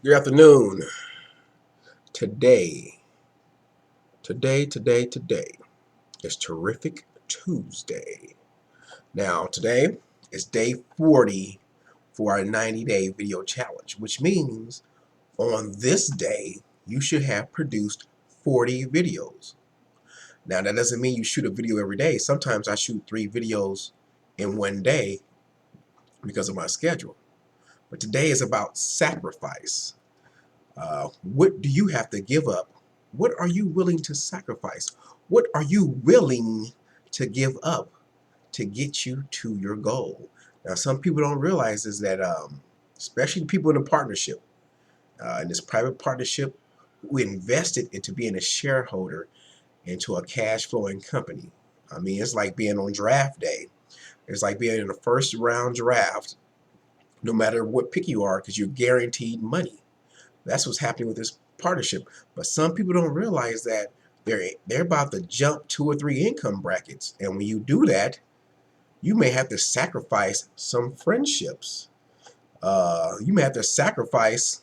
Good afternoon. Today, today is Terrific Tuesday. Now, today is day 40 for our 90-day video challenge, which means on this day, you should have produced 40 videos. Now, that doesn't mean you shoot a video every day. Sometimes I shoot 3 videos in one day because of my schedule. But today is about sacrifice. What do you have to give up? What are you willing to sacrifice? What are you willing to give up to get you to your goal? Now, some people don't realize is that, especially people in a partnership, in this private partnership, we invested into being a shareholder into a cash flowing company. I mean, it's like being on draft day. It's like being in a first round draft, no matter what pick you are, because you're guaranteed money. That's what's happening with this partnership. But some people don't realize that they're about to jump 2 or 3 income brackets. And when you do that, you may have to sacrifice some friendships. You may have to sacrifice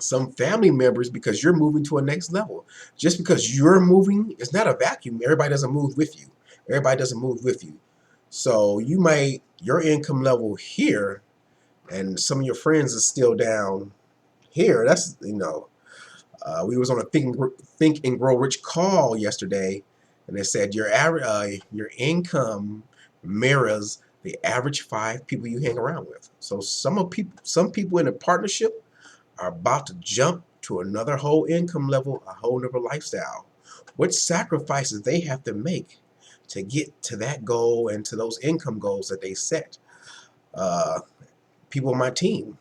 some family members because you're moving to a next level. Just because you're moving, it's not a vacuum. Everybody doesn't move with you. Everybody doesn't move with you. So your income level here, and some of your friends are still down here. We was on a Think and Grow Rich call yesterday, and they said your income mirrors the average 5 people you hang around with. So some people in a partnership are about to jump to another whole income level, a whole other lifestyle. What sacrifices they have to make to get to that goal and to those income goals that they set. Uh, People on my team,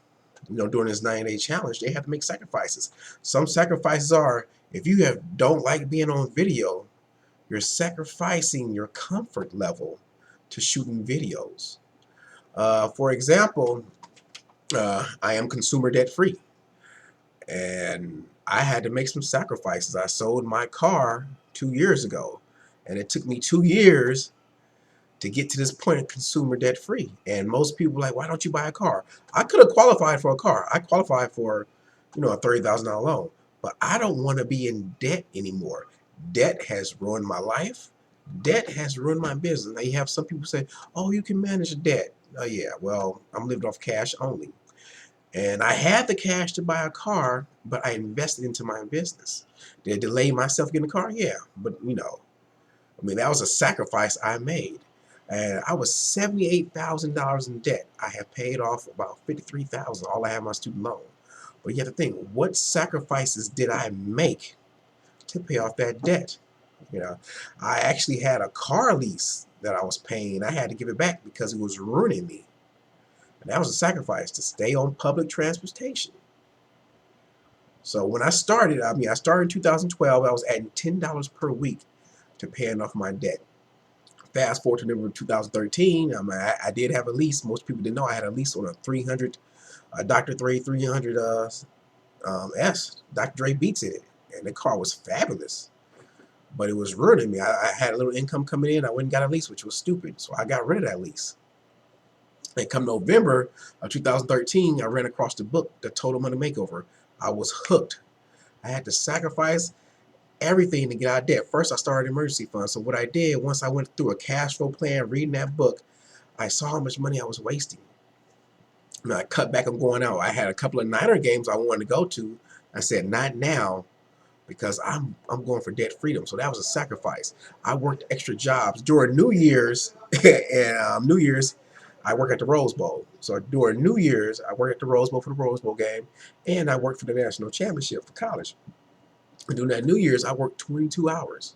during this 90-day challenge, they have to make sacrifices. Some sacrifices are, if you don't like being on video, you're sacrificing your comfort level to shooting videos. For example, I am consumer debt free, and I had to make some sacrifices. I sold my car 2 years ago, and it took me 2 years to get to this point of consumer debt free. And most people are like, why don't you buy a car? I could have qualified for a car. I qualified for, a $30,000 loan, but I don't want to be in debt anymore. Debt has ruined my life. Debt has ruined my business. Now you have some people say, oh, you can manage a debt. Oh yeah, well, I'm living off cash only. And I had the cash to buy a car, but I invested into my business. Did it delay myself getting a car? Yeah, but that was a sacrifice I made. And I was $78,000 in debt. I have paid off about $53,000. All I have my student loan. But you have to think, what sacrifices did I make to pay off that debt? I actually had a car lease that I was paying. I had to give it back because it was ruining me. And that was a sacrifice to stay on public transportation. So when I started, I started in 2012. I was adding $10 per week to paying off my debt. Fast forward to November 2013, I did have a lease. Most people didn't know I had a lease on a 300, Dr. Dre 300 S. Dr. Dre beats in it, and the car was fabulous, but it was ruining me. I had a little income coming in. I went and got a lease, which was stupid, so I got rid of that lease. And come November of 2013, I ran across the book, The Total Money Makeover. I was hooked. I had to sacrifice everything to get out of debt. First, I started an emergency fund. So what I did, once I went through a cash flow plan, reading that book, I saw how much money I was wasting. And I cut back on going out. I had a couple of Niner games I wanted to go to. I said, not now, because I'm going for debt freedom. So that was a sacrifice. I worked extra jobs during New Year's, and New Year's, I work at the Rose Bowl. So during New Year's, I worked at the Rose Bowl for the Rose Bowl game, and I worked for the national championship for college. And during that New Year's, I worked 22 hours.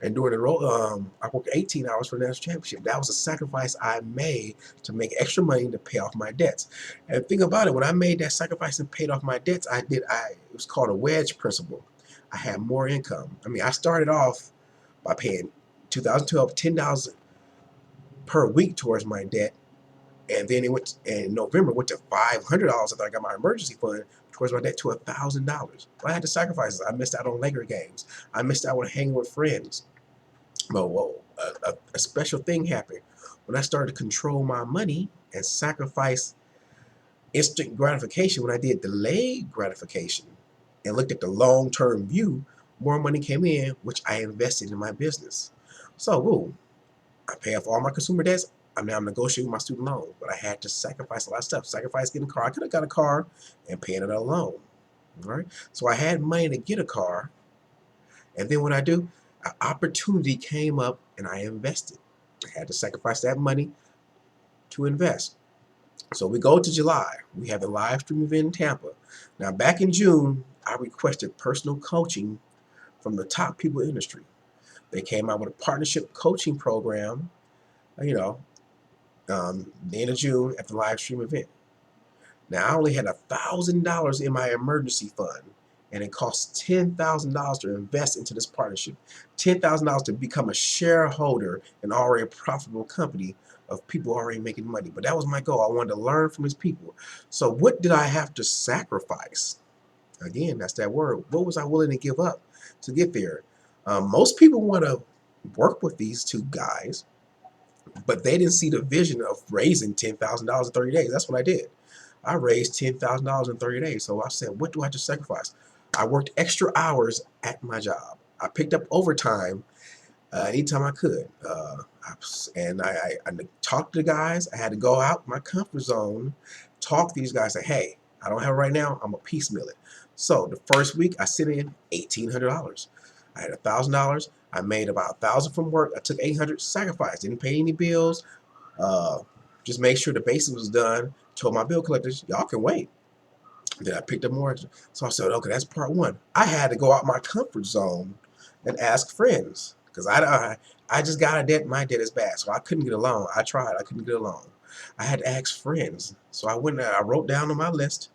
And during I worked 18 hours for the national championship. That was a sacrifice I made to make extra money to pay off my debts. And think about it, when I made that sacrifice and paid off my debts, it was called a wedge principle. I had more income. I started off by paying 2012 $10 per week towards my debt. And then in November, it went to $500 after I got my emergency fund towards my debt to $1,000. I had to sacrifice. I missed out on Laker games. I missed out on hanging with friends. But a special thing happened when I started to control my money and sacrifice instant gratification, when I did delayed gratification and looked at the long-term view, more money came in, which I invested in my business. So, ooh, I pay off all my consumer debts. I'm now negotiating my student loan, but I had to sacrifice a lot of stuff. Sacrifice getting a car. I could have got a car and paying it alone. All right. So I had money to get a car, and then what I do, an opportunity came up, and I invested. I had to sacrifice that money to invest. So we go to July. We have the live stream event in Tampa. Now, back in June, I requested personal coaching from the top people in the industry. They came out with a partnership coaching program, you know, the end of June at the live stream event. Now, I only had $1,000 in my emergency fund, and it cost $10,000 to invest into this partnership. $10,000 to become a shareholder in already a profitable company of people already making money. But that was my goal. I wanted to learn from his people. So what did I have to sacrifice? Again, that's that word. What was I willing to give up to get there? Most people want to work with these two guys, but they didn't see the vision of raising $10,000 in 30 days. That's what I did. I raised $10,000 in 30 days. So I said, what do I have to sacrifice? I worked extra hours at my job. I picked up overtime anytime I could. I talked to the guys. I had to go out my comfort zone, talk to these guys, say, hey, I don't have it right now. I'm a piecemeal it. So the first week I sent in $1,800. I had $1,000. I made about $1,000 from work. I took $800, sacrificed, didn't pay any bills. Uh, just made sure the basics was done. Told my bill collectors, y'all can wait. Then I picked up more. So I said, okay, that's part one. I had to go out my comfort zone and ask friends because I just got a debt. My debt is bad, so I couldn't get a loan. I tried. I couldn't get a loan. I had to ask friends. So I went and I wrote down on my list,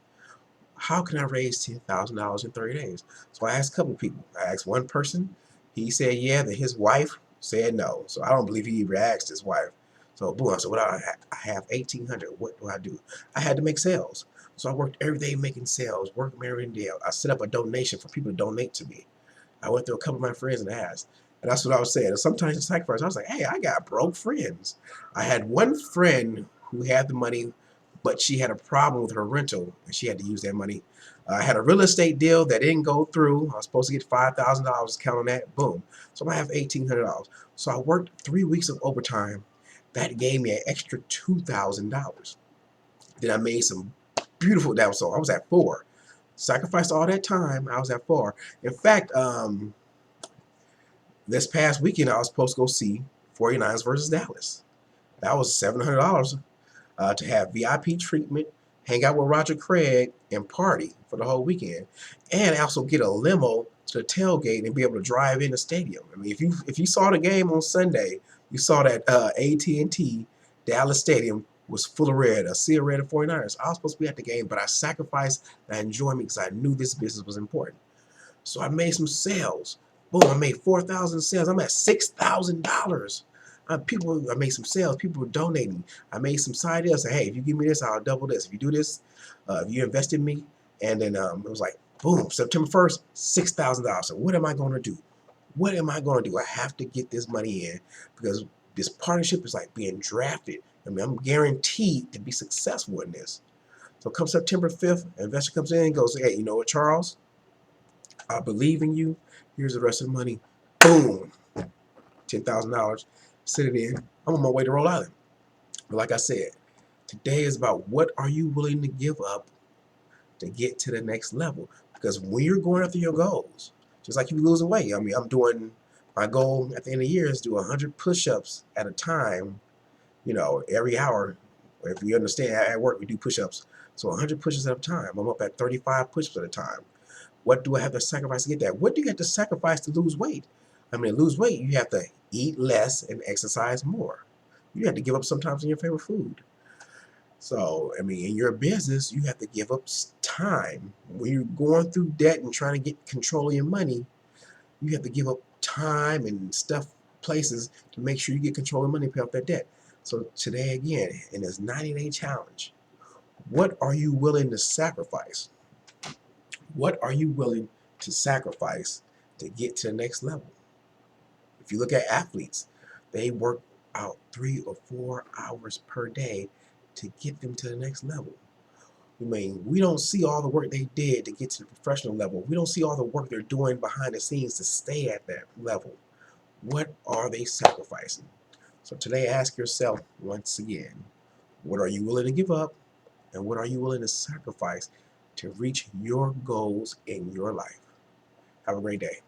how can I raise $10,000 in 30 days? So I asked a couple people. I asked one person. He said yeah. Then his wife said no. So I don't believe he even asked his wife. So boom, I said, what I have 1,800. What do I do? I had to make sales. So I worked every day making sales, worked every day. I set up a donation for people to donate to me. I went through a couple of my friends and asked. And that's what I was saying. Sometimes in sacrifice, I was like, hey, I got broke friends. I had one friend who had the money, but she had a problem with her rental, and she had to use that money. I had a real estate deal that didn't go through. I was supposed to get $5,000. Count on that. Boom. So I have $1,800. So I worked 3 weeks of overtime. That gave me an extra $2,000. Then I made some beautiful. That was so I was at 4. Sacrificed all that time. I was at 4. In fact, this past weekend I was supposed to go see 49ers versus Dallas. That was $700 to have VIP treatment, hang out with Roger Craig, and party for the whole weekend, and also get a limo to the tailgate and be able to drive in the stadium. I mean, if you saw the game on Sunday, you saw that AT&T Dallas Stadium was full of red, a sea of red of 49ers. I was supposed to be at the game, but I sacrificed that enjoyment because I knew this business was important. So I made some sales. Boom, I made 4,000 sales. I'm at $6,000. I made some sales. People were donating. I made some side deals. Say, hey, if you give me this, I'll double this. If you do this, if you invest in me, and then it was like, boom, September 1st, $6,000. So what am I going to do? What am I going to do? I have to get this money in because this partnership is like being drafted. I mean, I'm guaranteed to be successful in this. So come September 5th, an investor comes in and goes, hey, you know what, Charles? I believe in you. Here's the rest of the money. Boom. $10,000. Sit it in. I'm on my way to Rhode Island. But like I said, today is about what are you willing to give up to get to the next level. Because when you're going after your goals, just like you losing weight. I mean, I'm doing my goal at the end of the year is do 100 push-ups at a time, every hour. If you understand, at work we do push-ups. So 100 push-ups at a time. I'm up at 35 push-ups at a time. What do I have to sacrifice to get that? What do you have to sacrifice to lose weight? I mean, to lose weight, you have to eat less and exercise more. You have to give up sometimes on your favorite food. So, I mean, in your business, you have to give up time. When you're going through debt and trying to get control of your money, you have to give up time and stuff, places to make sure you get control of money and pay off that debt. So today, again, in this 90-day challenge, what are you willing to sacrifice? What are you willing to sacrifice to get to the next level? If you look at athletes, they work out 3 or 4 hours per day to get them to the next level. I mean, we don't see all the work they did to get to the professional level. We don't see all the work they're doing behind the scenes to stay at that level. What are they sacrificing? So today, ask yourself once again, what are you willing to give up, and what are you willing to sacrifice to reach your goals in your life? Have a great day.